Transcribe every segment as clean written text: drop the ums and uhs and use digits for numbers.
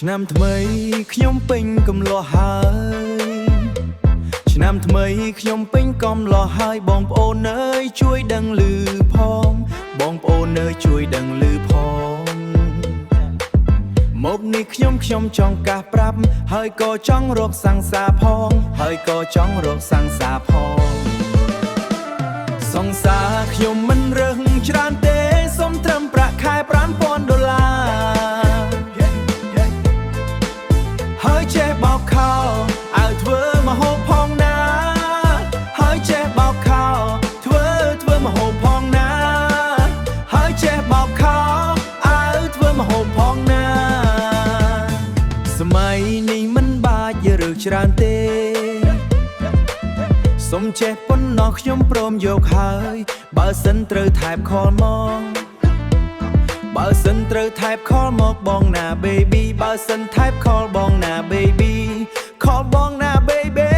ឆ្នាំថ្មីខ្ញុំពេញកំឡោះហើយឆ្នាំថ្មីខ្ញុំពេញកំឡោះហើយបងប្អូនអើយជួយដឹងឮផងបងប្អូនអើយជួយដឹងឮផងមកនេះខ្ញុំចង់កាសប្រាប់ហើយក៏ចង់រកសង្សារផងហើយក៏ចង់រកសង្សារផងសង្សារខ្ញុំមិនរើសច្រើនទេសុំត្រឹមប្រាក់ខែ$5,000ហើយចេះបោកខោឲ្យធ្វើម្ហូបផងណាហើយចេះបោកខោធ្វើម្ហូបផងណាហើយចេះបោកខោឲ្យធ្វើម្ហូបផងណាសម័យនេះមិនបាច់រើសច្រើនទេសុំចេះប៉ុណ្ណោះខ្ញុំព្រមយកហើយបើសិនត្រូវថែបខលមកបើសិនត្រូវថែបខលមកបងណា baby បើសិនថែបខលបងណា baby ខលបងណា baby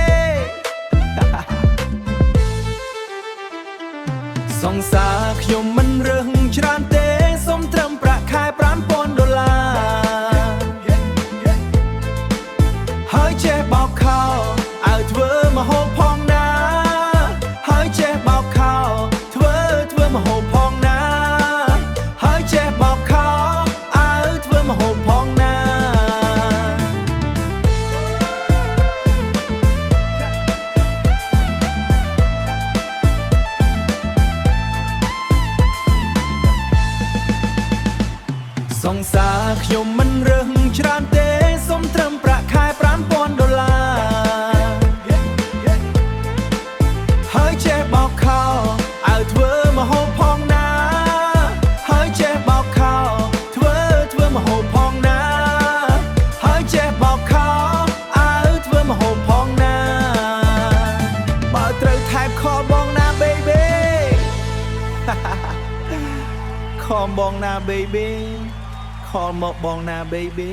សង្សារខ្ញុំមិនរើសច្រើនទេសុំត្រឹមប្រាក់ខែ$5,000ហើយចេះបោកខោឲ្យធ្វើម្ហូបផងណាហើយចេះបោកខោធ្វើម្ហូបផងណាហើយចេះបោកខោឲ្យធ្វើម្ហូបផងណាសង្សារខ្ញុំមិនរើសច្រើនទេសុំត្រឹមប្រាក់ខែ$5,000ហើយចេះបោកខោឲ្យធ្វើម្ហូបផងណាហើយចេះបោកខោធ្វើម្ហូបផងណាហើយចេះបោកខោឲ្យធ្វើម្ហូបផងណាបើត្រូវថែបខលបងណា baby ខលបងណា baby ខលមកបងណា baby